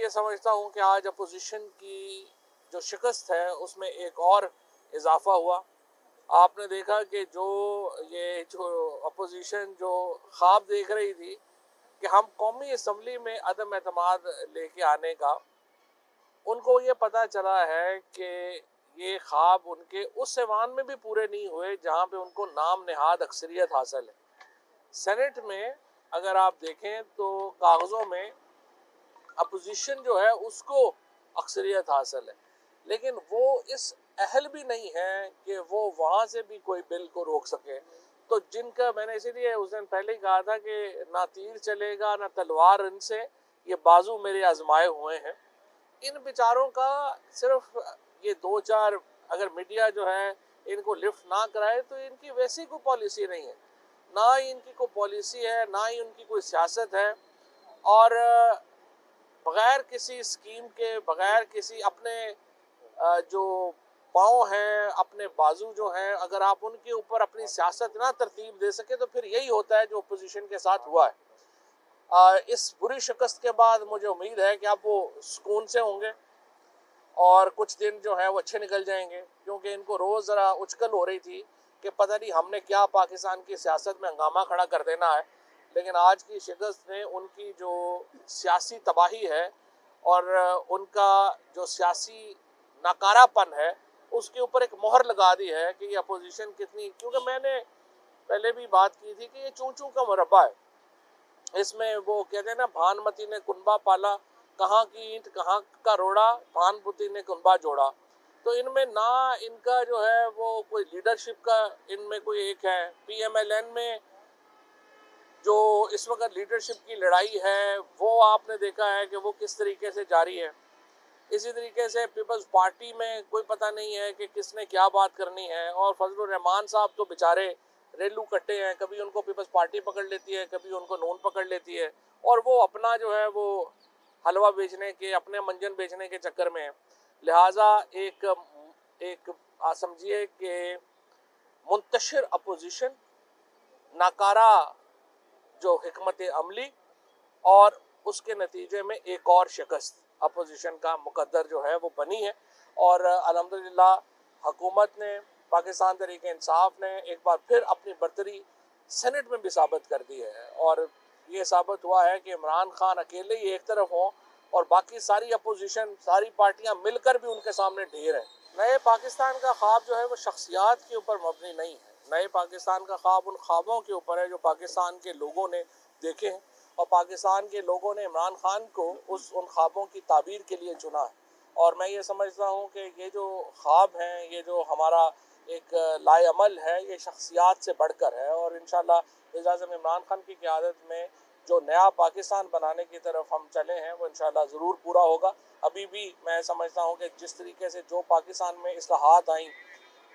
ये समझता हूँ कि आज अपोजिशन की जो शिकस्त है उसमें एक और इजाफा हुआ। आपने देखा कि जो अपोजिशन जो ख्वाब देख रही थी कि हम कौमी असम्बली में अदम एतमाद लेके आने का, उनको ये पता चला है कि ये ख्वाब उनके उस ऐवान में भी पूरे नहीं हुए जहाँ पे उनको नाम नहाद अक्सरियत हासिल है। सेनेट में अगर आप देखें तो कागज़ों में अपोजिशन जो है उसको अक्सरियत हासिल है, लेकिन वो इस अहल भी नहीं है कि वो वहाँ से भी कोई बिल को रोक सके। तो जिनका, मैंने इसीलिए उस दिन पहले ही कहा था कि ना तीर चलेगा ना तलवार इनसे, ये बाजू मेरे आजमाए हुए हैं। इन बेचारों का सिर्फ ये दो चार, अगर मीडिया जो है इनको लिफ्ट ना कराए तो इनकी वैसी कोई पॉलिसी नहीं है, ना ही इनकी कोई पॉलिसी है, ना ही उनकी कोई सियासत है। और बगैर किसी स्कीम के, बगैर किसी अपने जो पाँव हैं, अपने बाजू जो हैं, अगर आप उनके ऊपर अपनी सियासत ना तरतीब दे सके तो फिर यही होता है जो अपोजिशन के साथ हुआ है। इस बुरी शिकस्त के बाद मुझे उम्मीद है कि अब वो सुकून से होंगे और कुछ दिन जो है वो अच्छे निकल जाएंगे, क्योंकि इनको रोज़ ज़रा उचकल हो रही थी कि पता नहीं हमने क्या पाकिस्तान की सियासत में हंगामा खड़ा कर देना है। लेकिन आज की शिकस्त ने उनकी जो सियासी तबाही है और उनका जो सियासी नाकारापन है उसके ऊपर एक मोहर लगा दी है कि ये अपोजिशन कितनी, क्योंकि मैंने पहले भी बात की थी कि ये चूं चूं का मुरब्बा है। इसमें वो कहते हैं ना, भानमती ने कुनबा पाला, कहाँ की ईंट कहाँ का रोड़ा, भानपुती ने कुनबा जोड़ा। तो इनमें ना इनका जो है वो कोई लीडरशिप का इनमें कोई एक है। पीएमएलएन में जो इस वक्त लीडरशिप की लड़ाई है वो आपने देखा है कि वो किस तरीके से जारी है। इसी तरीके से पीपल्स पार्टी में कोई पता नहीं है कि किसने क्या बात करनी है। और फजलुर रहमान साहब तो बेचारे रेलू कट्टे हैं, कभी उनको पीपल्स पार्टी पकड़ लेती है, कभी उनको नून पकड़ लेती है, और वो अपना जो है वो हलवा बेचने के, अपने मंजन बेचने के चक्कर में है। लिहाजा एक एक समझिए कि मुंतशिर अपोजिशन, नाकारा जो हिकमत अमली, और उसके नतीजे में एक और शिकस्त अपोजिशन का मुकद्दर जो है वो बनी है। और अल्हम्दुलिल्लाह हुकूमत ने, पाकिस्तान तहरीक इंसाफ ने एक बार फिर अपनी बर्तरी सेनेट में भी साबित कर दी है। और ये साबित हुआ है कि इमरान खान अकेले ही एक तरफ हों और बाकी सारी अपोजिशन, सारी पार्टियां मिलकर भी उनके सामने ढेर है। नए पाकिस्तान का ख्वाब जो है वो शख्सियात के ऊपर मबनी नहीं है। नए पाकिस्तान का ख्वाब उन ख्वाबों के ऊपर है जो पाकिस्तान के लोगों ने देखे हैं, और पाकिस्तान के लोगों ने इमरान खान को उन ख्वाबों की ताबीर के लिए चुना है। और मैं ये समझता हूँ कि ये जो ख्वाब हैं, ये जो हमारा एक लाएअमल है, ये शख्सियात से बढ़कर है। और इंशाल्लाह वज़ीर आज़म इमरान खान की क़यादत में जो नया पाकिस्तान बनाने की तरफ हम चले हैं वो इंशाल्लाह ज़रूर पूरा होगा। अभी भी मैं समझता हूँ कि जिस तरीके से जो पाकिस्तान में इस्लाहात आई,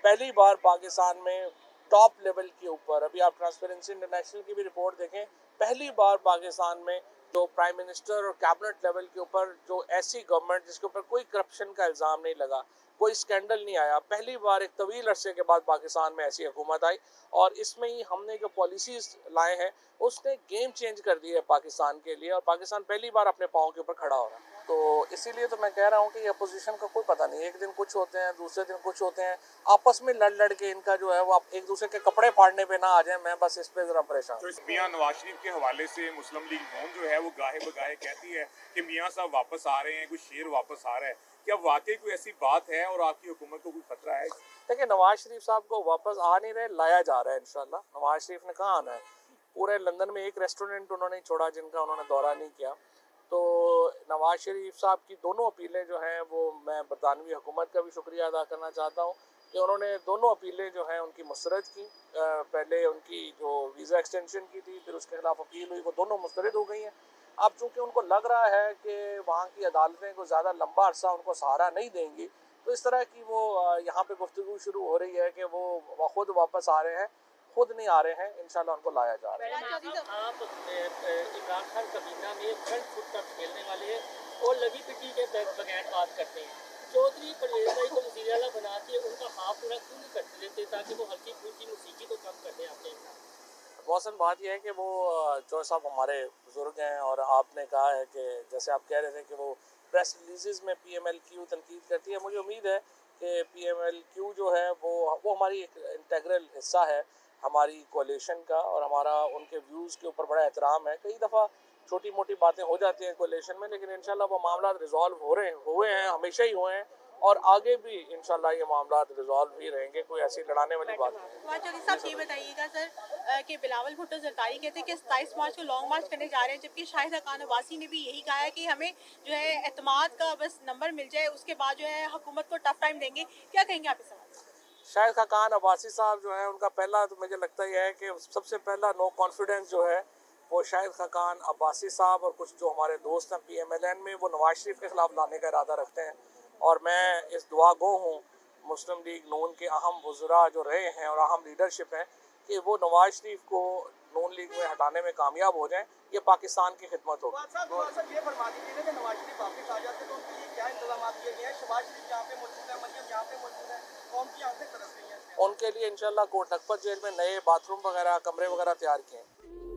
पहली बार पाकिस्तान में टॉप लेवल के ऊपर, अभी आप ट्रांसपेरेंसी इंटरनेशनल की भी रिपोर्ट देखें, पहली बार पाकिस्तान में जो प्राइम मिनिस्टर और कैबिनेट लेवल के ऊपर जो ऐसी गवर्नमेंट जिसके ऊपर कोई करप्शन का इल्ज़ाम नहीं लगा, कोई स्कैंडल नहीं आया, पहली बार एक तवील अरसे के बाद पाकिस्तान में ऐसी हुकूमत आई। और इसमें ही हमने जो पॉलिसीज़ लाए हैं उसने गेम चेंज कर दी है पाकिस्तान के लिए, और पाकिस्तान पहली बार अपने पाँव के ऊपर खड़ा हो रहा है। तो इसीलिए तो मैं कह रहा हूँ कि ये अपोजिशन का कोई पता नहीं, एक दिन कुछ होते हैं, दूसरे दिन कुछ होते हैं, आपस में लड़ लड़ के इनका जो है वो आप एक दूसरे के कपड़े फाड़ने पे ना आ जाए। मैं बस इस पे जरा परेशान। तो इस मियां नवाज शरीफ के हवाले से मुस्लिम लीग नून जो है वो गाहे बगाहे कहती है कि मियां साहब वापस आ रहे हैं, कोई शेर वापस आ रहा है। क्या वाकई कोई ऐसी बात है और आपकी हुकूमत को कोई खतरा है? देखिए, नवाज शरीफ साहब को वापस आ नहीं रहे, लाया जा रहा है इंशाल्लाह। नवाज शरीफ ने कहाँ आना है? पूरे लंदन में एक रेस्टोरेंट उन्होंने छोड़ा जिनका उन्होंने दौरा नहीं किया। तो नवाज शरीफ साहब की दोनों अपीलें जो हैं वो मैं बरतानवी हुकूमत का भी शुक्रिया अदा करना चाहता हूँ कि उन्होंने दोनों अपीलें जो हैं उनकी मुस्तरद की। पहले उनकी जो वीज़ा एक्सटेंशन की थी, फिर उसके खिलाफ अपील हुई, वो दोनों मुस्तरद हो गई हैं। अब चूँकि उनको लग रहा है कि वहाँ की अदालतें को ज़्यादा लंबा अरसा उनको सहारा नहीं देंगी, तो इस तरह की वो यहाँ पे गुफ्तगू शुरू हो रही है कि वो खुद वापस आ रहे हैं, खुद नहीं आ रहे हैं, इंशाल्लाह उनको लाया जा रहा है। आप इमरान खान कबीना में फ्रंट फुट तक खेलने वाले हैं और लगी पिटी के बगैर बात करते हैं। चौधरी परवेज भाई को वज़ीर आला बना के उनका हाथ पूरा क्यों नहीं करते देते ताकि वो हल्की फुल्की मौसीकी तो कम कर दें आपके? मौसम बात यह है कि वो जो साहब हमारे बुज़ुर्ग हैं, और आपने कहा है कि जैसे आप कह रहे थे कि वो प्रेस रिलीज़ में PMLQ तनकीद करती है, मुझे उम्मीद है कि PMLQ जो है वो हमारी एक इंटेग्रल हिस्सा है हमारी कोalition का, और हमारा उनके व्यूज़ के ऊपर बड़ा एहतराम है। कई दफ़ा छोटी मोटी बातें हो जाती हैं कोalition में, लेकिन इंशाल्लाह वो मामला रिजॉल्व हुए हैं, हमेशा ही हुए हैं, और आगे भी इंशाल्लाह ये मामला रिजॉल्व ही रहेंगे। कोई ऐसी लड़ाने वाली बात नहीं। तो चौधरी साहब ये बताइएगा सर कि बिलावल भुट्टो जरदारी कहते हैं कि 27 मार्च को लॉन्ग मार्च करने जा रहे हैं, जबकि शाहिद खान अब्बासी ने भी यही कहा है कि हमें जो है एतमाद का बस नंबर मिल जाए, उसके बाद जो है हुकूमत को टफ टाइम देंगे। क्या कहेंगे आप इस सवाल? शाहिद खान अब्बासी साहब जो है, उनका पहला तो मुझे लगता ही है कि सबसे पहला नो कॉन्फिडेंस जो है वो शाहिद खान अब्बासी साहब और कुछ जो हमारे दोस्त हैं PMLN में, वो नवाज शरीफ के खिलाफ लाने का इरादा रखते हैं। और मैं इस दुआ गो हूँ मुस्लिम लीग नून के अहम वज़रा जो रहे हैं और अहम लीडरशिप हैं कि वो नवाज शरीफ को नून लीग में हटाने में कामयाब हो जाएं। ये पाकिस्तान की खिदमत होगी। ये फरमा दीजिए कि नवाज शरीफ वापस आ जाते तो उनके लिए क्या इंतजाम किए गए हैं? शहबाज शरीफ यहाँ पे मौजूद है, मरियम यहाँ पे मौजूद है, कौम की आंखें तरस रही हैं। उनके लिए इंशाल्लाह कोट लखपत जेल में नए बाथरूम वगैरह, कमरे वगैरह तैयार किए हैं।